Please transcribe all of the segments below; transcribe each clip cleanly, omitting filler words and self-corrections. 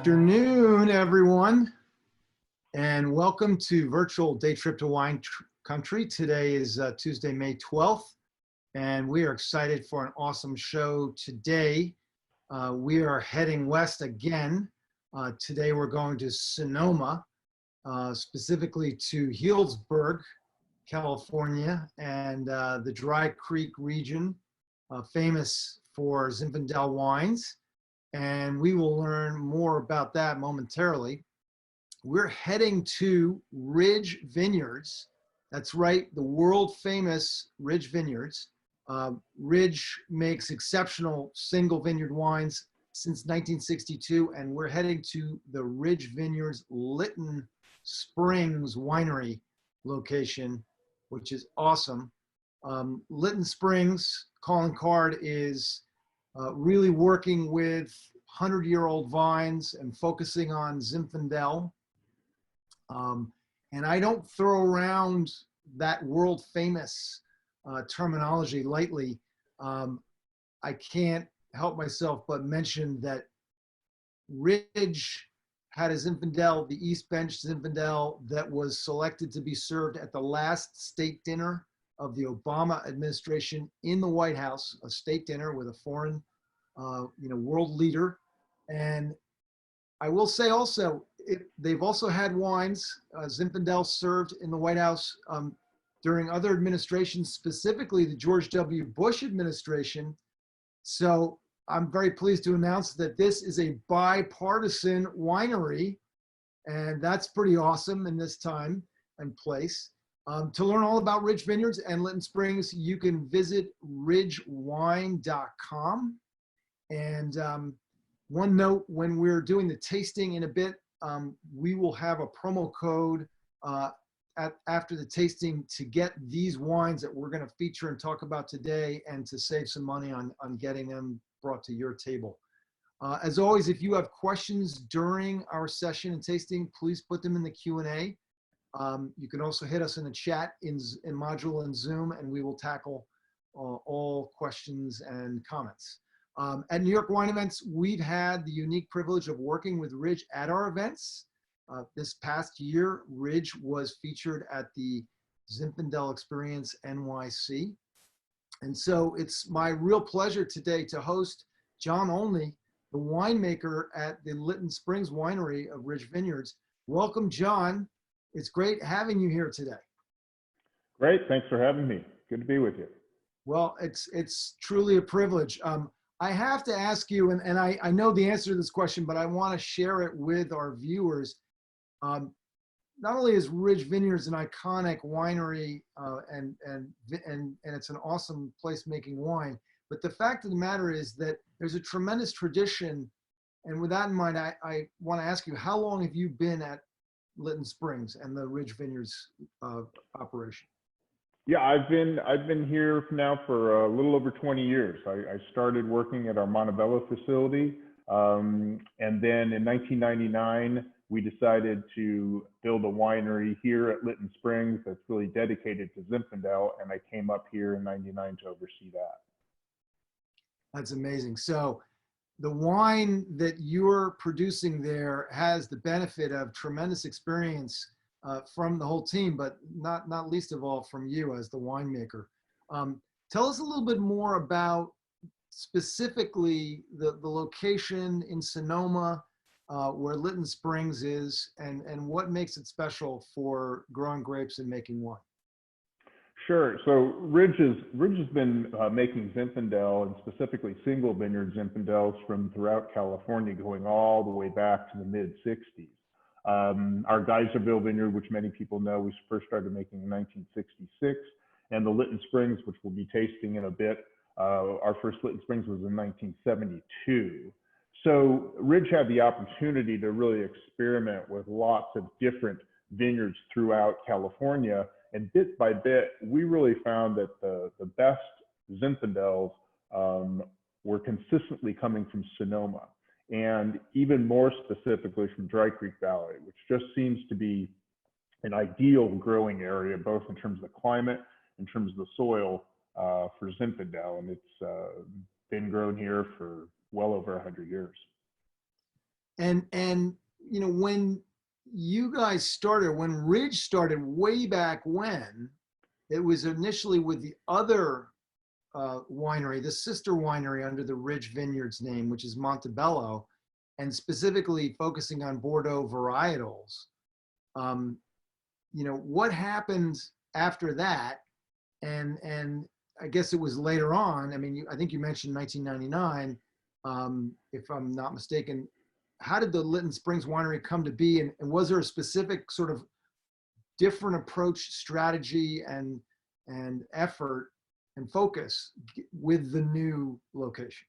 afternoon, everyone, and welcome to virtual day trip to wine country. Today is Tuesday, May 12th, and we are excited for an awesome show today. We are heading west again. Today we're going to Sonoma, specifically to Healdsburg, California, and the Dry Creek region, famous for Zinfandel wines. And we will learn more about that momentarily. We're heading to Ridge Vineyards. That's right, the world famous Ridge Vineyards. Ridge makes exceptional single vineyard wines since 1962, and we're heading to the Ridge Vineyards Lytton Springs winery location, which is awesome. Lytton Springs calling card is really working with 100-year-old vines and focusing on Zinfandel. And I don't throw around that world famous terminology lightly. I can't help myself but mention that Ridge had a Zinfandel, the East Bench Zinfandel, that was selected to be served at the last state dinner of the Obama administration in the White House, a state dinner with a foreign, world leader. And I will say also, they've also had wines, Zinfandel served in the White House during other administrations, specifically the George W. Bush administration. So I'm very pleased to announce that this is a bipartisan winery, and that's pretty awesome in this time and place. To learn all about Ridge Vineyards and Lytton Springs, you can visit ridgewine.com. And one note, when we're doing the tasting in a bit, we will have a promo code after the tasting to get these wines that we're going to feature and talk about today, and to save some money on getting them brought to your table. As always, if you have questions during our session and tasting, please put them in the Q&A. You can also hit us in the chat in module in Zoom, and we will tackle all questions and comments. At New York Wine Events, we've had the unique privilege of working with Ridge at our events. This past year, Ridge was featured at the Zinfandel Experience NYC. And so it's my real pleasure today to host John Olney, the winemaker at the Lytton Springs Winery of Ridge Vineyards. Welcome, John. It's great having you here today. Great, thanks for having me. Good to be with you. Well, it's truly a privilege. I have to ask you, and I know the answer to this question, but I want to share it with our viewers. Not only is Ridge Vineyards an iconic winery, and it's an awesome place making wine, but the fact of the matter is that there's a tremendous tradition. And with that in mind, I want to ask you, how long have you been at Lytton Springs and the Ridge Vineyards operation? Yeah, I've been here now for a little over 20 years. I started working at our Montebello facility, and then in 1999 we decided to build a winery here at Lytton Springs that's really dedicated to Zinfandel, and I came up here in '99 to oversee that. That's amazing. So the wine that you're producing there has the benefit of tremendous experience from the whole team, but not least of all from you as the winemaker. Tell us a little bit more about specifically the location in Sonoma, where Lytton Springs is, and what makes it special for growing grapes and making wine. Sure. So Ridge has been making Zinfandel, and specifically single vineyard Zinfandels, from throughout California, going all the way back to the mid-'60s. Our Geyserville vineyard, which many people know, we first started making in 1966, and the Lytton Springs, which we'll be tasting in a bit, our first Lytton Springs was in 1972. So Ridge had the opportunity to really experiment with lots of different vineyards throughout California, and bit by bit, we really found that the best Zinfandels were consistently coming from Sonoma, and even more specifically from Dry Creek Valley, which just seems to be an ideal growing area, both in terms of the climate, in terms of the soil for Zinfandel, and it's been grown here for well over 100 years. And when you guys started, when Ridge started way back when, it was initially with the other winery, the sister winery under the Ridge Vineyards name, which is Montebello, and specifically focusing on Bordeaux varietals. What happened after that? And I guess it was later on. I mean, I think you mentioned 1999, if I'm not mistaken. How did the Lytton Springs winery come to be? And was there a specific sort of different approach, strategy, and effort and focus with the new location?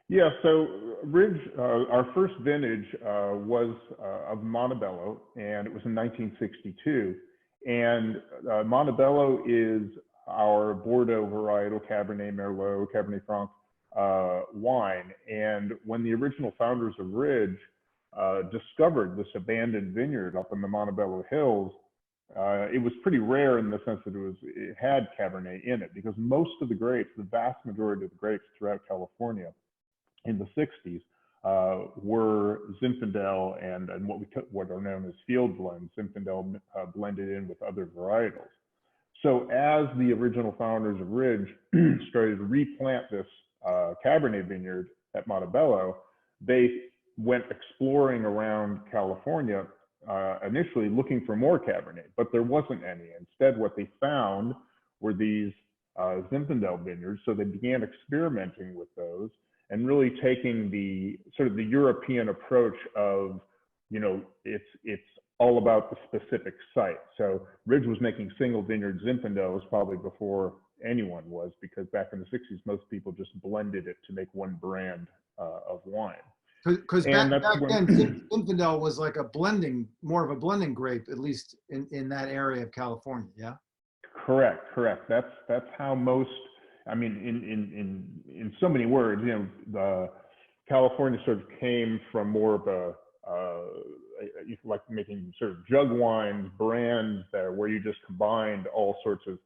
Yeah, so Ridge, our first vintage was of Montebello, and it was in 1962. And Montebello is our Bordeaux varietal Cabernet Merlot, Cabernet Franc wine. And when the original founders of Ridge discovered this abandoned vineyard up in the Montebello Hills, it was pretty rare in the sense that it had Cabernet in it, because most of the grapes, the vast majority of the grapes throughout California in the 60s were Zinfandel and what are known as field blends, Zinfandel blended in with other varietals. So as the original founders of Ridge started to replant this Cabernet vineyard at Montebello, they went exploring around California, initially looking for more Cabernet, but there wasn't any. Instead, what they found were these Zinfandel vineyards. So they began experimenting with those and really taking the sort of the European approach of, it's all about the specific site. So Ridge was making single vineyard Zinfandels probably before anyone was, because back in the 60s, most people just blended it to make one brand of wine. Because back then, Zinfandel was like more of a blending grape, at least in that area of California. Yeah. Correct. That's how most. I mean, in so many words, the California sort of came from more of a like making sort of jug wine brands there, where you just combined all sorts of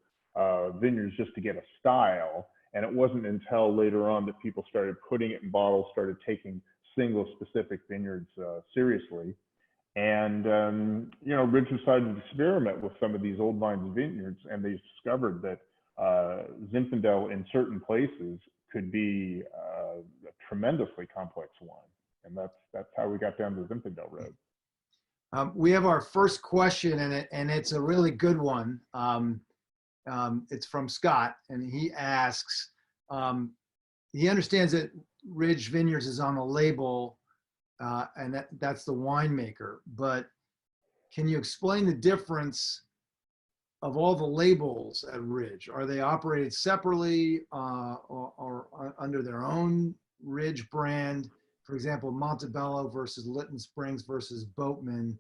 vineyards just to get a style. And it wasn't until later on that people started putting it in bottles, started taking single specific vineyards seriously. And Ridge decided to experiment with some of these old vines vineyards, and they discovered that Zinfandel in certain places could be a tremendously complex wine, and that's how we got down the Zinfandel road. We have our first question, and it's a really good one. It's from Scott, and he asks, he understands that Ridge Vineyards is on the label, and that's the winemaker, but can you explain the difference of all the labels at Ridge? Are they operated separately or under their own Ridge brand? For example, Montebello versus Lytton Springs versus Boatman.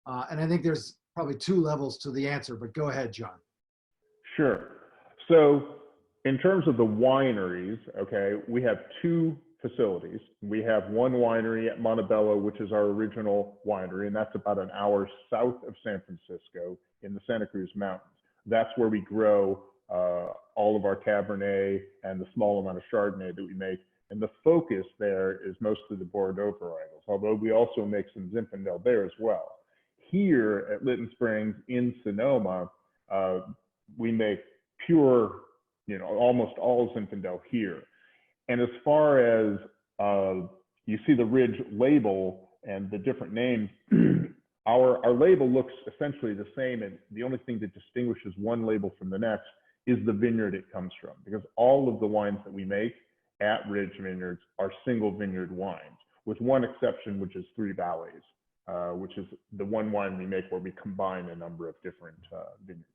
And I think there's probably two levels to the answer, but go ahead, John. Sure. So in terms of the wineries, okay, we have two facilities. We have one winery at Montebello, which is our original winery, and that's about an hour south of San Francisco in the Santa Cruz Mountains. That's where we grow all of our Cabernet and the small amount of Chardonnay that we make. And the focus there is mostly the Bordeaux varietals, although we also make some Zinfandel there as well. Here at Lytton Springs in Sonoma, we make pure, almost all Zinfandel here. And as far as you see the Ridge label and the different names, our label looks essentially the same, and the only thing that distinguishes one label from the next is the vineyard it comes from, because all of the wines that we make at Ridge Vineyards are single vineyard wines, with one exception, which is Three Valleys, which is the one wine we make where we combine a number of different vineyards.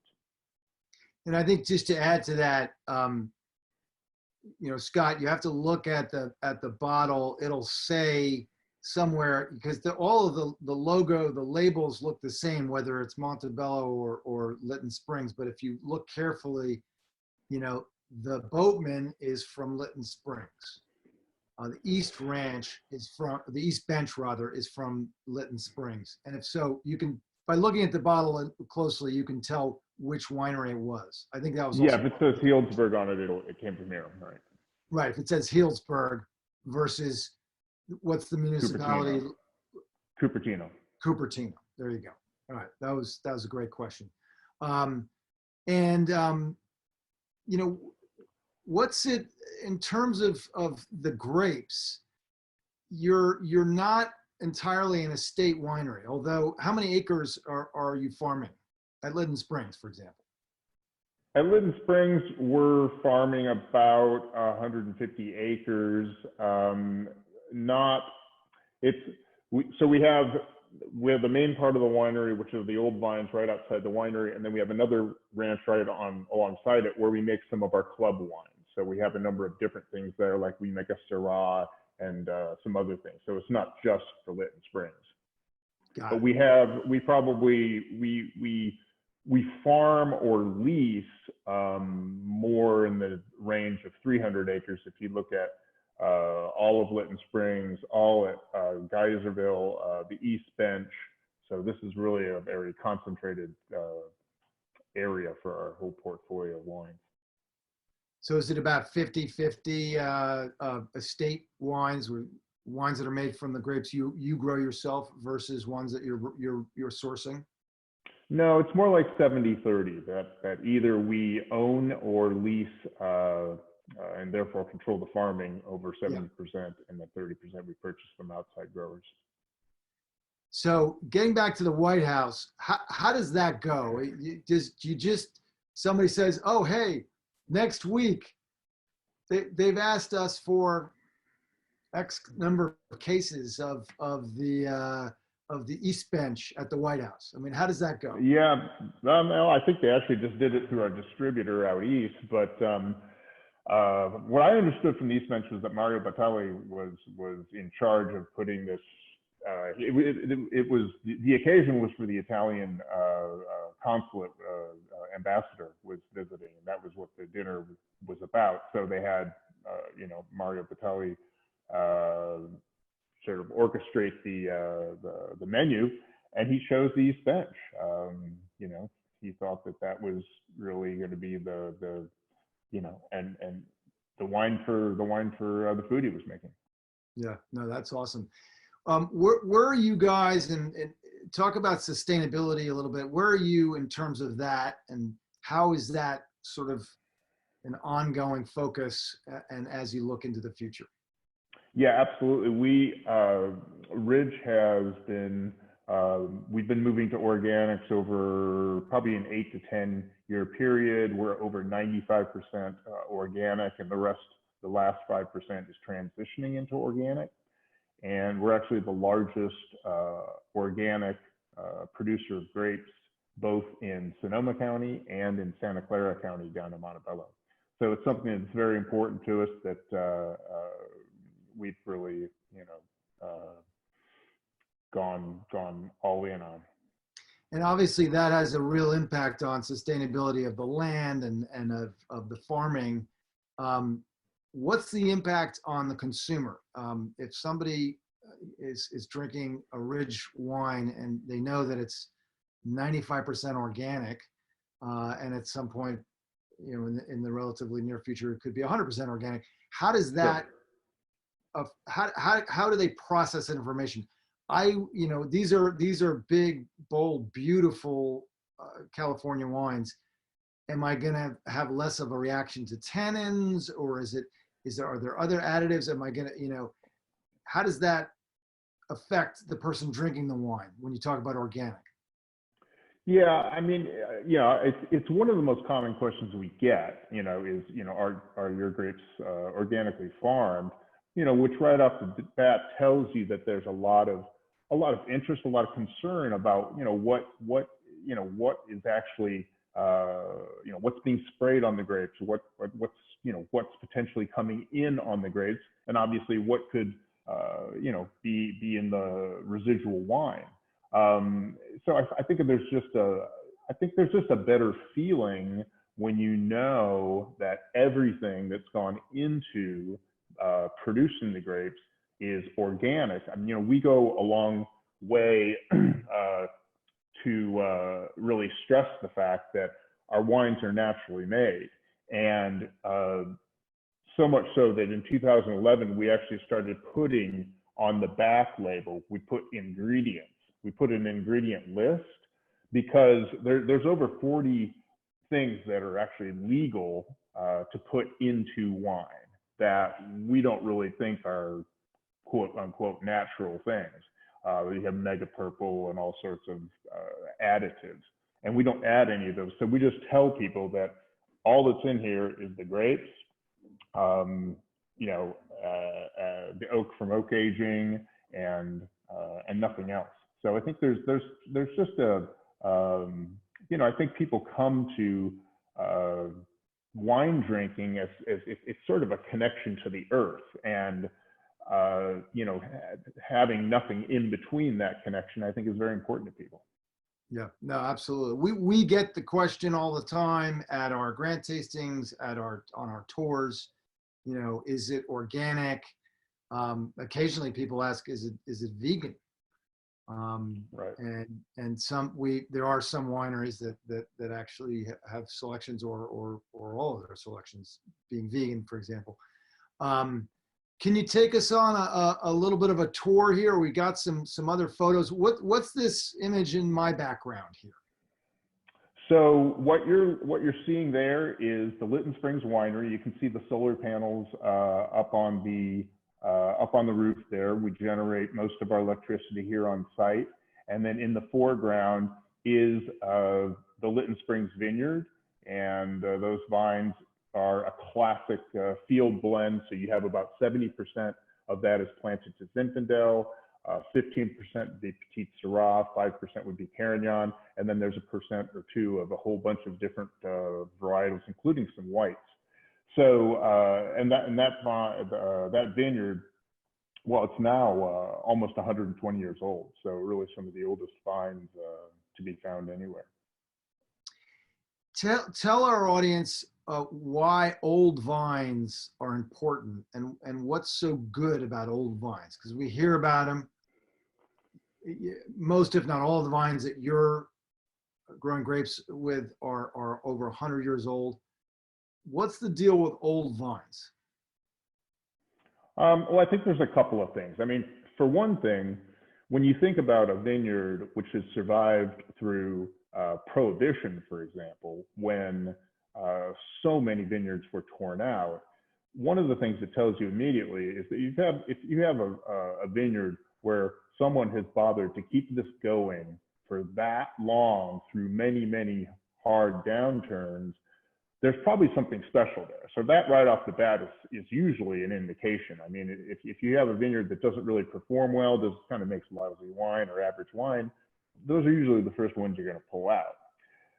And I think just to add to that, Scott, you have to look at the bottle. It'll say somewhere, because all of the logo, the labels look the same, whether it's Montebello or Lytton Springs. But if you look carefully, the Boatman is from Lytton Springs. The East Bench is from Lytton Springs. And if so, you can, by looking at the bottle closely, you can tell which winery it was. I think that was if it says Healdsburg on it, it came from here, right? Right. If it says Healdsburg versus What's the Cupertino. municipality? Cupertino. Cupertino. There you go. All right, that was a great question. And you know, what's it in terms of the grapes? You're not entirely an estate winery, although how many acres are you farming at Lytton Springs, for example? At Lytton Springs, we're farming about 150 acres. Not, it's, so we have the main part of the winery, which are the old vines right outside the winery, and then we have another ranch right alongside it where we make some of our club wines. So we have a number of different things there, like we make a Syrah and some other things. So it's not just for Lytton Springs. Got But it. we farm or lease more in the range of 300 acres. If you look at all of Lytton Springs, all at Geyserville, the East Bench. So this is really a very concentrated area for our whole portfolio of wines. So is it about 50-50 estate wines, wines that are made from the grapes you grow yourself versus ones that you're sourcing? No, it's more like 70-30, that either we own or lease and therefore control the farming over 70%, and then 30% we purchase from outside growers. So getting back to the White House, how does that go? Somebody says, oh, hey, next week, they've asked us for X number of cases of the East Bench at the White House. I mean, how does that go? Yeah, well, I think they actually just did it through our distributor out east. But what I understood from the East Bench was that Mario Batali was in charge of putting this. It was the occasion was for the Italian consulate ambassador was visiting, and that was what the dinner was about. So they had Mario Batali sort of orchestrate the menu, and he chose the East Bench. He thought that was really going to be the wine for the food he was making. Yeah, no, that's awesome. Where are you guys, and talk about sustainability a little bit. Where are you in terms of that, and how is that sort of an ongoing focus and as you look into the future? Yeah, absolutely. Ridge has been, we've been moving to organics over probably an 8 to 10 year period. We're over 95% organic, and the last 5% is transitioning into organic. And we're actually the largest organic producer of grapes, both in Sonoma County and in Santa Clara County down in Montebello. So it's something that's very important to us that we've really, gone all in on. And obviously that has a real impact on sustainability of the land and of the farming. What's the impact on the consumer? If somebody is drinking a Ridge wine and they know that it's 95% organic, and at some point, in the relatively near future, it could be 100% organic. How does that? Sure. How do they process that information? These are big, bold, beautiful California wines. Am I going to have less of a reaction to tannins, or are there other additives? Am I going to, how does that affect the person drinking the wine when you talk about organic? Yeah, I mean, it's one of the most common questions we get, are your grapes organically farmed? Which right off the bat tells you that there's a lot of interest, a lot of concern about, what is actually, what's being sprayed on the grapes, what's potentially coming in on the grapes, and obviously what could, be in the residual wine. So I think there's just a better feeling when you know that everything that's gone into producing the grapes is organic. I mean, we go a long way to really stress the fact that our wines are naturally made, and so much so that in 2011 we actually started putting on the back label, we put ingredients. We put an ingredient list because there's over 40 things that are actually legal to put into wine that we don't really think are quote unquote natural things. You have mega purple and all sorts of additives, and we don't add any of those. So we just tell people that all that's in here is the grapes, the oak from oak aging, and nothing else. So I think there's just I think people come to wine drinking as it's sort of a connection to the earth, and having nothing in between that connection, I think, is very important to people. Yeah, no, absolutely. We get the question all the time at our grant tastings, on our tours. Is it organic? Occasionally, people ask, is it vegan? Right. And there are some wineries that actually have selections or all of their selections being vegan, for example. Can you take us on a little bit of a tour here? We got some other photos. What's this image in my background here? So what you're seeing there is the Lytton Springs winery. You can see the solar panels up on the roof there. We generate most of our electricity here on site. And then in the foreground is the Lytton Springs vineyard, and those vines are a classic field blend. So you have about 70% of that is planted to Zinfandel, 15% would be Petit Syrah, 5% would be Carignan, and then there's a % or 2 of a whole bunch of different varietals, including some whites. So that vineyard, well, it's now almost 120 years old. So really some of the oldest vines to be found anywhere. Tell our audience why old vines are important and what's so good about old vines, because we hear about them. Most, if not all, of the vines that you're growing grapes with are over 100 years old. What's the deal with old vines? Well, I think there's a couple of things. I mean, for one thing, when you think about a vineyard which has survived through Prohibition, for example, when so many vineyards were torn out, one of the things it tells you immediately is that if you have a vineyard where someone has bothered to keep this going for that long through many, many hard downturns, there's probably something special there. So that right off the bat is usually an indication. I mean, if you have a vineyard that doesn't really perform well, just kind of makes lousy wine or average wine, those are usually the first ones you're going to pull out.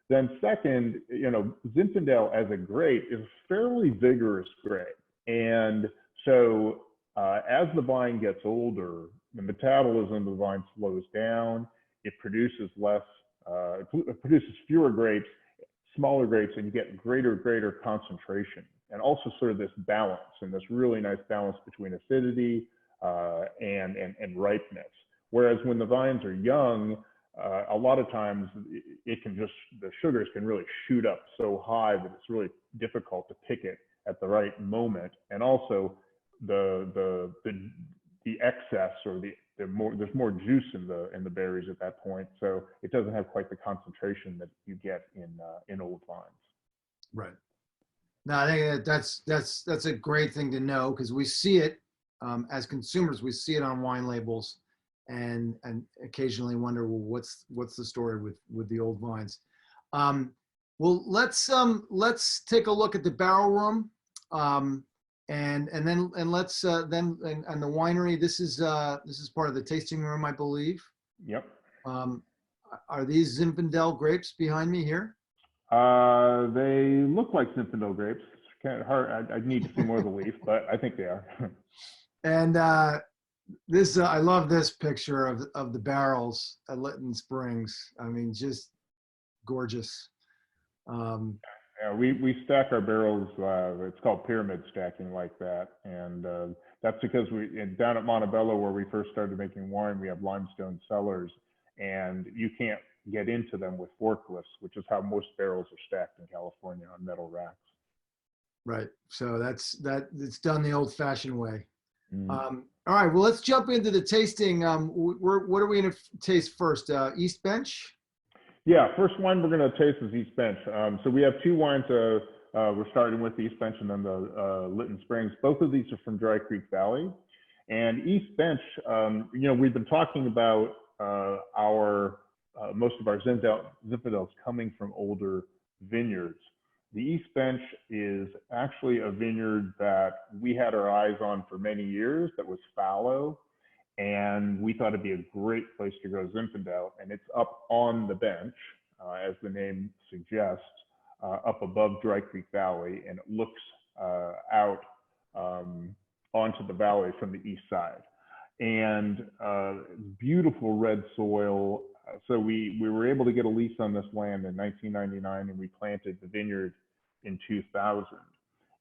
Then second, Zinfandel as a grape is a fairly vigorous grape. And so as the vine gets older, the metabolism of the vine slows down. It produces it produces fewer grapes, smaller grapes, and you get greater concentration, and also sort of this balance, and this really nice balance between acidity and ripeness. Whereas when the vines are young, a lot of times the sugars can really shoot up so high that it's really difficult to pick it at the right moment. And also the excess or there's more juice in the berries at that point, so it doesn't have quite the concentration that you get in old vines. Right. No, I think that's a great thing to know, because we see it as consumers. We see it on wine labels, and occasionally wonder, well, what's the story with the old vines? Well, let's take a look at the barrel room. And let's then the winery. This is part of the tasting room, I believe. Yep. Are these Zinfandel grapes behind me here? They look like Zinfandel grapes. It's kind of hard. I need to see more of the leaf, but I think they are. And this I love this picture of the barrels at Lytton Springs. I mean, just gorgeous. Yeah, we stack our barrels. It's called pyramid stacking, like that, and that's because down at Montebello, where we first started making wine, we have limestone cellars, and you can't get into them with forklifts, which is how most barrels are stacked in California on metal racks. Right. So it's done the old-fashioned way. All right, well, let's jump into the tasting. What are we going to taste first? East Bench? Yeah, first wine we're going to taste is East Bench. So we have two wines. We're starting with the East Bench and then the Lytton Springs. Both of these are from Dry Creek Valley. And East Bench, we've been talking about most of our Zinfandels coming from older vineyards. The East Bench is actually a vineyard that we had our eyes on for many years that was fallow, and we thought it'd be a great place to grow Zinfandel. And it's up on the bench, as the name suggests, up above Dry Creek Valley, and it looks out onto the valley from the east side. And beautiful red soil. So we were able to get a lease on this land in 1999, and we planted the vineyard in 2000.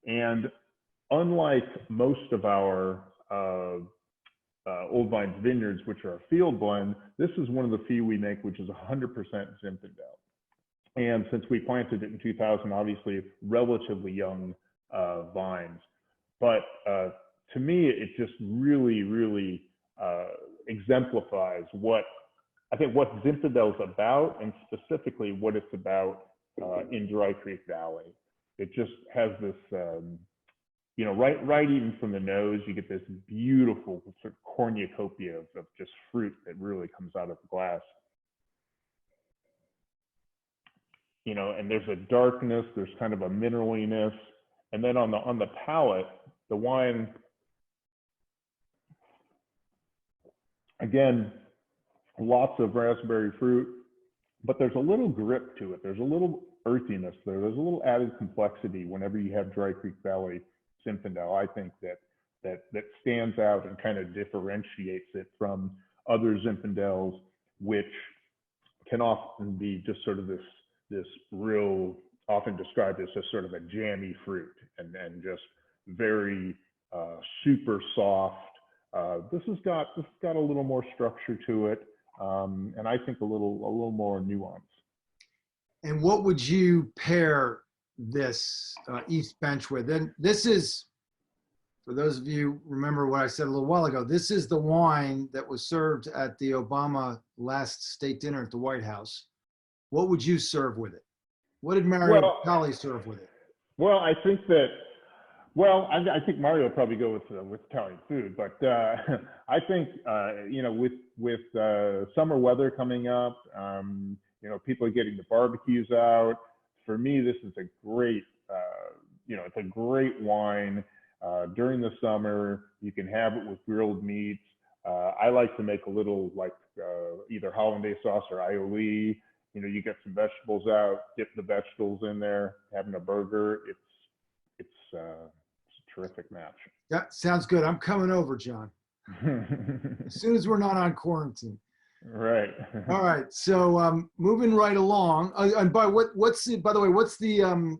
And unlike most of our Old Vines vineyards, which are a field blend, this is one of the few we make which is 100% Zinfandel. And since we planted it in 2000, obviously relatively young vines. But to me, it just really, really exemplifies what Zinfandel's about, and specifically what it's about in Dry Creek Valley. It just has this, right even from the nose, you get this beautiful sort of cornucopia of just fruit that really comes out of the glass. And there's a darkness, there's kind of a mineraliness, and then on the palate, the wine, again, lots of raspberry fruit, but there's a little grip to it. There's a little earthiness there. There's a little added complexity whenever you have Dry Creek Valley Zinfandel. I think that stands out and kind of differentiates it from other Zinfandels, which can often be just sort of this real, often described as just sort of a jammy fruit and just very super soft. This has got a little more structure to it, and I think a little more nuance. And what would you pair this East Bench with? And this is, for those of you remember what I said a little while ago, this is the wine that was served at the Obama last state dinner at the White House. What would you serve with it? What did Mario Batali serve with it? Well, I think Mario will probably go with Italian food, but I think with summer weather coming up, people are getting the barbecues out. For me, this is a great, it's a great wine during the summer. You can have it with grilled meats. I like to make a little either hollandaise sauce or aioli. You get some vegetables out, dip the vegetables in there, having a burger. It's a terrific match. Yeah, sounds good. I'm coming over, John. As soon as we're not on quarantine. Right. All right. So moving right along. And by what's the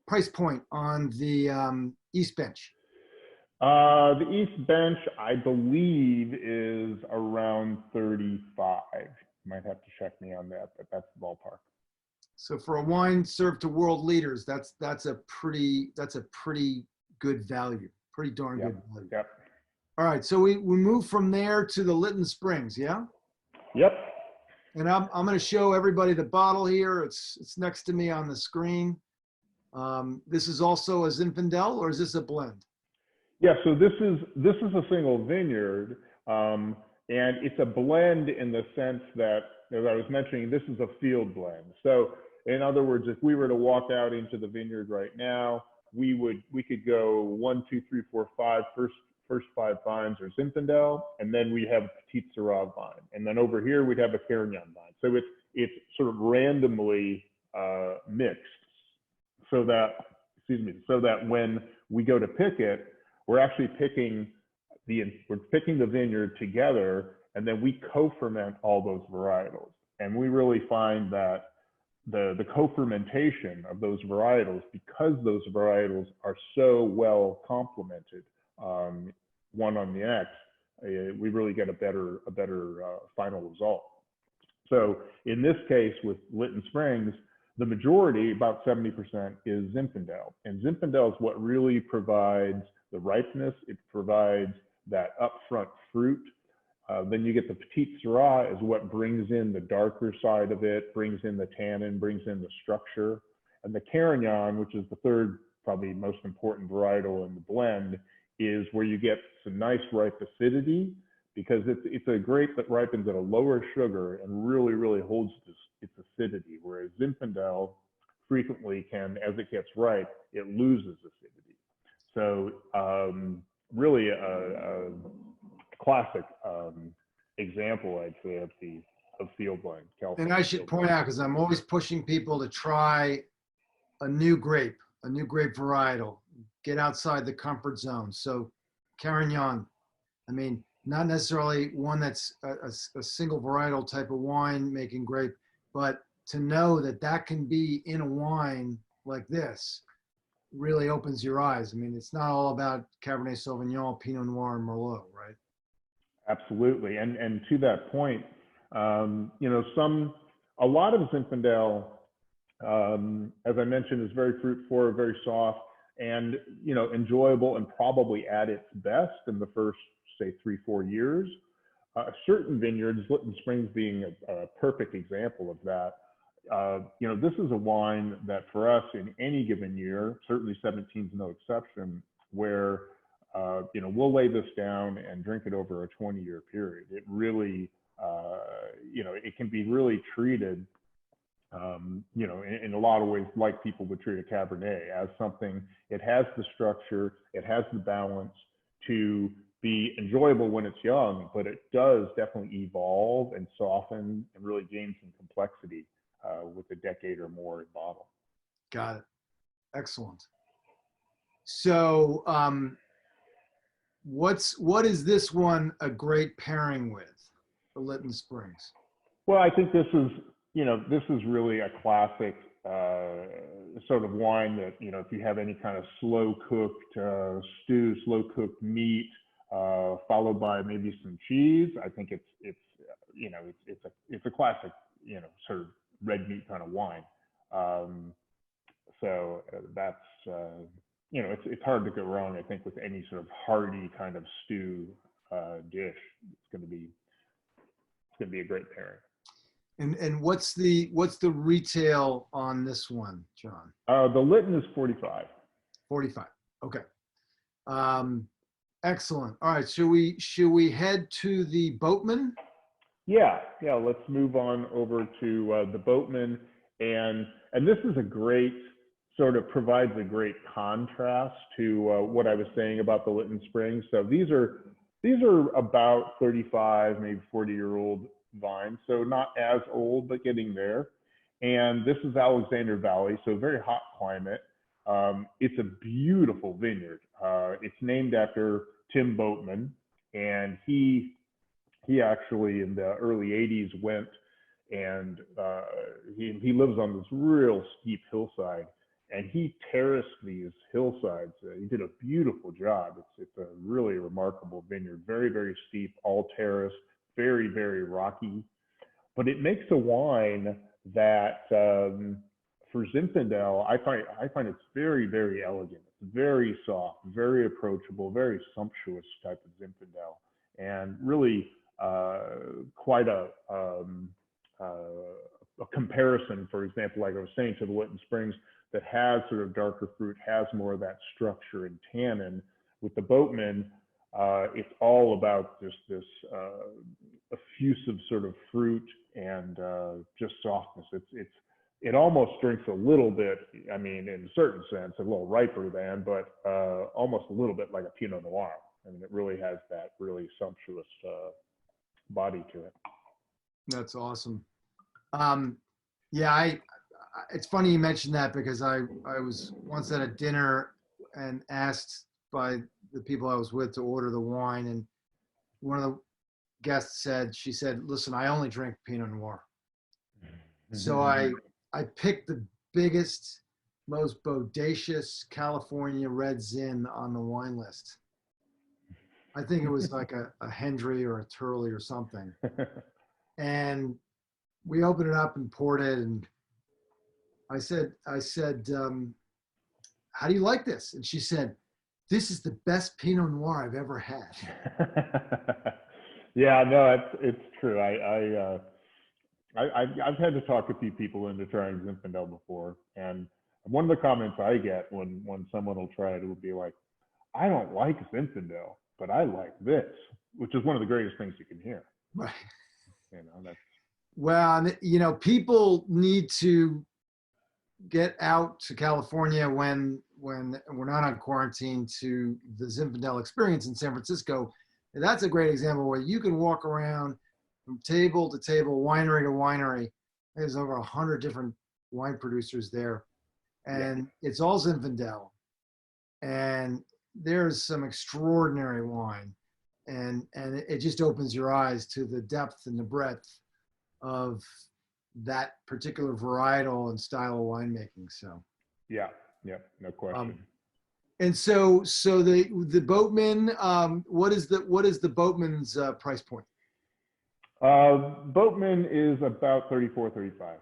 price point on the East Bench? The East Bench, I believe, is around 35. Might have to check me on that, but that's the ballpark. So for a wine served to world leaders, that's a pretty good value. Pretty darn good value. Yep. All right. So we move from there to the Lytton Springs, yeah? Yep. And I'm going to show everybody the bottle here. It's next to me on the screen. This is also a Zinfandel, or is this a blend? Yeah, so this is a single vineyard, and it's a blend in the sense that, as I was mentioning, this is a field blend. So in other words, if we were to walk out into the vineyard right now, we could go 1, 2, 3, 4, 5. First 5 vines are Zinfandel, and then we have a Petit Syrah vine, and then over here we'd have a Carignan vine. So it's sort of randomly mixed, so that when we go to pick it, we're actually picking the vineyard together, and then we co-ferment all those varietals. And we really find that the co-fermentation of those varietals, because those varietals are so well complemented, one on the next, we really get a better final result. So in this case with Lytton Springs, the majority, about 70%, is Zinfandel. And Zinfandel is what really provides the ripeness. It provides that upfront fruit. Then you get the Petit Syrah is what brings in the darker side of it, brings in the tannin, brings in the structure. And the Carignan, which is the third, probably most important varietal in the blend, is where you get some nice ripe acidity, because it's a grape that ripens at a lower sugar and really, really holds its acidity, whereas Zinfandel frequently can, as it gets ripe, it loses acidity. So really a classic example, I'd say, of field blend. And I should point out, because I'm always pushing people to try a new grape varietal, get outside the comfort zone. So Carignan, I mean, not necessarily one that's a single varietal type of wine making grape, but to know that that can be in a wine like this really opens your eyes. I mean, it's not all about Cabernet Sauvignon, Pinot Noir, and Merlot, right? Absolutely. And to that point, you know, a lot of Zinfandel, as I mentioned, is very fruit forward, very soft, and, you know, enjoyable and probably at its best in the first, say, 3-4 years. Certain vineyards, Lytton Springs being a perfect example of that. You know, this is a wine that for us in any given year, certainly 17 is no exception, where, you know, we'll lay this down and drink it over a 20-year period. It really, you know, it can be really treated, you know, in a lot of ways like people would treat a Cabernet, as something, it has the structure, it has the balance to be enjoyable when it's young, but it does definitely evolve and soften and really gain some complexity with a decade or more in bottle. Got it. Excellent. So what is this one a great pairing with, the Lytton Springs? Well, I think this is, you know, this is really a classic sort of wine that, you know, if you have any kind of slow cooked stew, slow cooked meat, followed by maybe some cheese, I think it's you know, it's a classic, you know, sort of red meat kind of wine. So that's, you know, it's hard to go wrong, I think, with any sort of hearty kind of stew dish. It's going to be a great pairing. And what's the retail on this one, John? The Lytton is 45. 45. Okay. Excellent. All right. Should we head to the Boatman? Yeah. Let's move on over to the Boatman, and this is a great sort of provides a great contrast to what I was saying about the Lytton Springs. So these are about 35, maybe 40-year-old vines, so not as old, but getting there. And this is Alexander Valley, so very hot climate. It's a beautiful vineyard. It's named after Tim Boatman, and he actually in the early 80s went and he lives on this real steep hillside, and he terraced these hillsides. He did a beautiful job. It's a really remarkable vineyard, very, very steep, all terraced, very, very rocky. But it makes a wine that for Zinfandel, I find it's very, very elegant. It's very soft, very approachable, very sumptuous type of Zinfandel, and really quite a comparison, for example, like I was saying, to the Lytton Springs, that has sort of darker fruit, has more of that structure and tannin. With the Boatman, it's all about this effusive sort of fruit and just softness. It almost drinks a little bit, I mean, in a certain sense, a little riper than, but almost a little bit like a Pinot Noir. I mean, it really has that really sumptuous body to it. That's awesome. Yeah, it's funny you mentioned that, because I was once at a dinner and asked by the people I was with to order the wine, and one of the guests she said, listen, I only drink Pinot Noir. So I picked the biggest, most bodacious California red Zin on the wine list. I think it was like a Hendry or a Turley or something. And we opened it up and poured it, and I said, how do you like this? And she said, this is the best Pinot Noir I've ever had. Yeah, no, it's true. I've had to talk a few people into trying Zinfandel before, and one of the comments I get when someone will try it will be like, "I don't like Zinfandel, but I like this," which is one of the greatest things you can hear. Right. You know, that's Well, you know, people need to get out to California when we're not on quarantine to the Zinfandel experience in San Francisco. And that's a great example where you can walk around from table to table, winery to winery. There's over 100 different wine producers there, and it's all Zinfandel. And there's some extraordinary wine, and it just opens your eyes to the depth and the breadth of that particular varietal and style of winemaking. So yeah, no question. And so the Boatman, what is the Boatman's price point? Boatman is about 34, 35.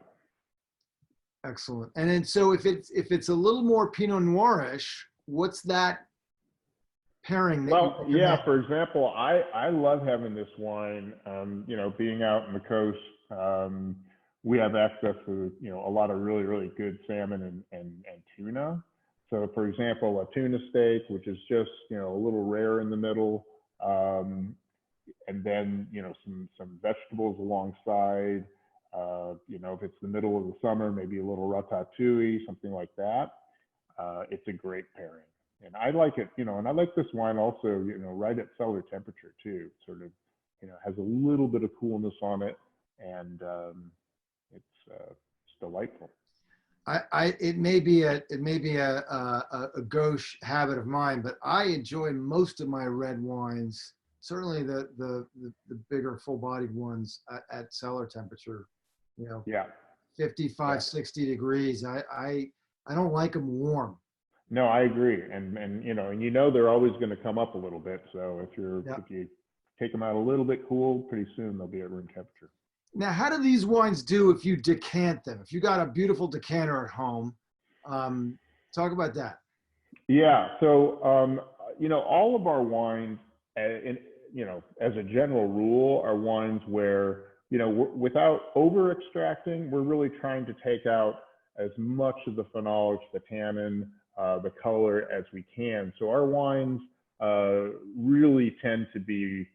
Excellent. And then so if it's a little more Pinot Noirish, what's that pairing? Well, yeah. For example, I love having this wine. You know, being out on the coast, we have access to a lot of really good salmon and tuna. So, for example, a tuna steak, which is just a little rare in the middle, and then some vegetables alongside. If it's the middle of the summer, maybe a little ratatouille, something like that. It's a great pairing. And I like it, and I like this wine also, right at cellar temperature too. Sort of, has a little bit of coolness on it, and it's delightful. It may be a gauche habit of mine, but I enjoy most of my red wines, certainly the bigger full-bodied ones at cellar temperature. Yeah. 55, 60 degrees. I don't like them warm. No, I agree, and they're always going to come up a little bit. So if you take them out a little bit cool, pretty soon they'll be at room temperature. Now, how do these wines do if you decant them? If you got a beautiful decanter at home, talk about that. Yeah, so all of our wines, as a general rule, are wines where without over extracting, we're really trying to take out as much of the phenolics, the tannin, the color as we can. So our wines really tend to be,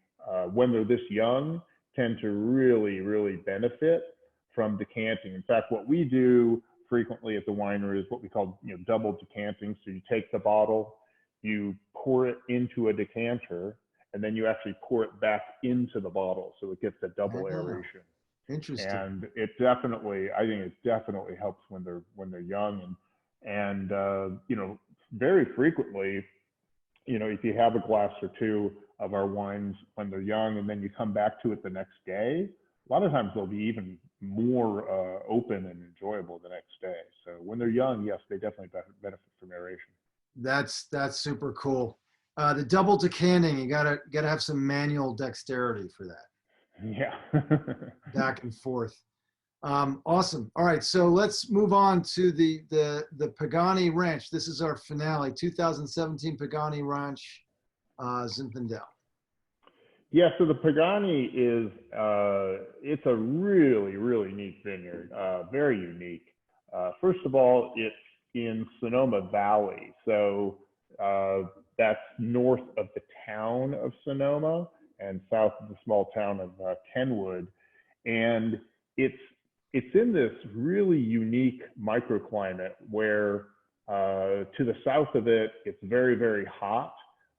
when they're this young, tend to really benefit from decanting. In fact, what we do frequently at the winery is what we call double decanting. So you take the bottle, you pour it into a decanter, and then you actually pour it back into the bottle, so it gets a double aeration. Interesting. And I think it definitely helps when they're young, and very frequently, if you have a glass or two of our wines when they're young, and then you come back to it the next day, a lot of times they'll be even more open and enjoyable the next day. So when they're young, yes, they definitely benefit from aeration. That's super cool. The double decanting, you gotta have some manual dexterity for that. Yeah. Back and forth. Awesome. All right, so let's move on to the Pagani Ranch. This is our finale, 2017 Pagani Ranch Zinfandel. Yeah, so the Pagani is it's a really neat vineyard, very unique. First of all, it's in Sonoma Valley, so that's north of the town of Sonoma and south of the small town of Kenwood, and it's in this really unique microclimate where to the south of it, it's very hot,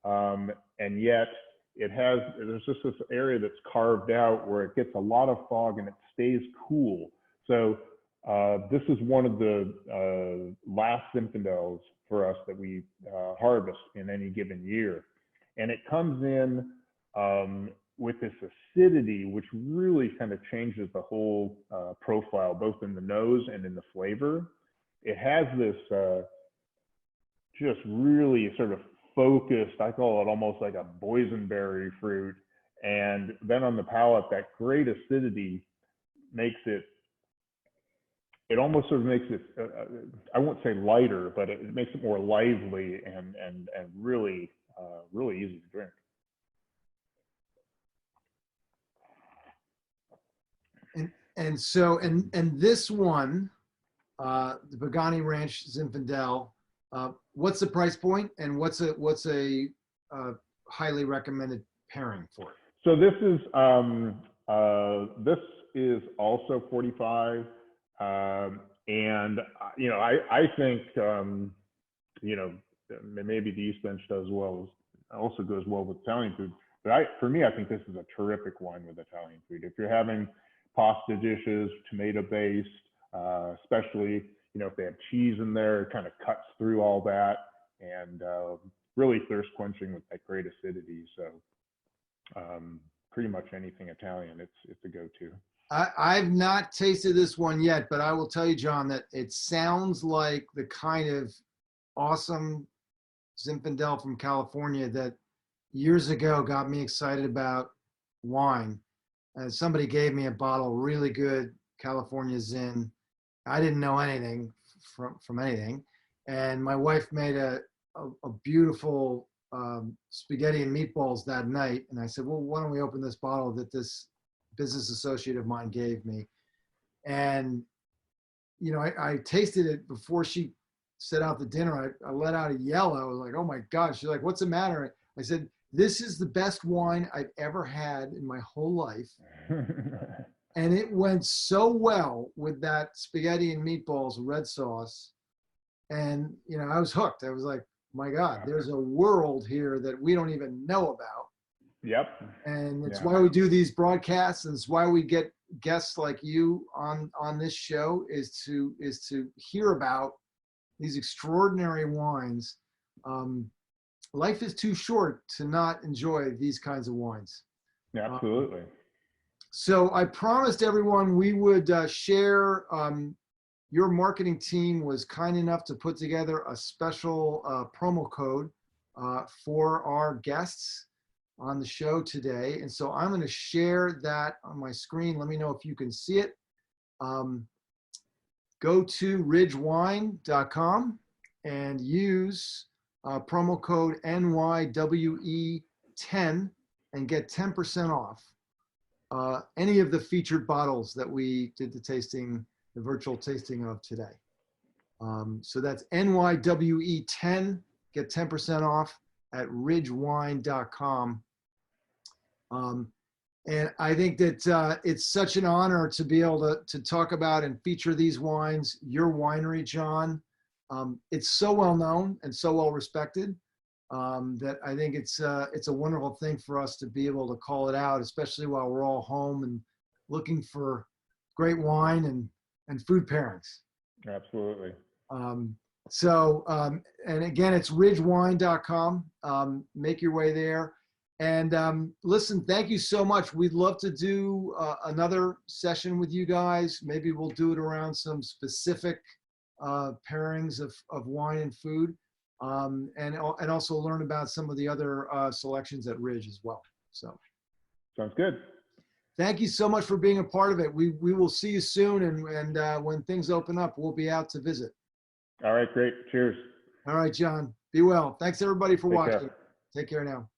and yet there's just this area that's carved out where it gets a lot of fog and it stays cool. So this is one of the last Zinfandels for us that we harvest in any given year, and it comes in with this acidity, which really kind of changes the whole profile, both in the nose and in the flavor. It has this just really sort of focused, I call it almost like a boysenberry fruit. And then on the palate, that great acidity makes it it almost sort of makes it, I won't say lighter, but it makes it more lively and really, really easy to drink. And so, and this one, the Pagani Ranch Zinfandel, what's the price point and what's a highly recommended pairing for it? So this is also 45. And, you know, I think, you know, maybe the East Bench does well, also goes well with Italian food. But for me, I think this is a terrific wine with Italian food. If you're having pasta dishes, tomato based, especially, you know, if they have cheese in there, it kind of cuts through all that, and really thirst quenching with that great acidity. So pretty much anything Italian, it's a go-to. I've not tasted this one yet, but I will tell you, John, that it sounds like the kind of awesome Zinfandel from California that years ago got me excited about wine. And somebody gave me a bottle of really good California Zin. I didn't know anything from anything. And my wife made a beautiful spaghetti and meatballs that night. And I said, well, why don't we open this bottle that this business associate of mine gave me? And, you know, I tasted it before she set out the dinner. I let out a yell. I was like, oh my God. She's like, what's the matter? I said, this is the best wine I've ever had in my whole life. And it went so well with that spaghetti and meatballs red sauce. And, you know, I was hooked. I was like, my God, there's a world here that we don't even know about. Yep. And it's why we do these broadcasts, and it's why we get guests like you on this show, is to hear about these extraordinary wines. Life is too short to not enjoy these kinds of wines. Yeah, absolutely. So I promised everyone we would share. Your marketing team was kind enough to put together a special promo code for our guests on the show today. And so I'm going to share that on my screen. Let me know if you can see it. Go to ridgewine.com and use promo code NYWE10 and get 10% off any of the featured bottles that we did the virtual tasting of today. So that's NYWE10, get 10% off at ridgewine.com. And I think that it's such an honor to be able to talk about and feature these wines. Your winery, John, it's so well known and so well respected that I think it's a wonderful thing for us to be able to call it out, especially while we're all home and looking for great wine and food pairings. Absolutely. And again, it's ridgewine.com. Make your way there. And listen, thank you so much. We'd love to do another session with you guys. Maybe we'll do it around some specific pairings of wine and food, and also learn about some of the other selections at Ridge as well. So, sounds good. Thank you so much for being a part of it. We will see you soon, and when things open up, we'll be out to visit. All right, great. Cheers. All right, John. Be well. Thanks everybody for watching. Take care now.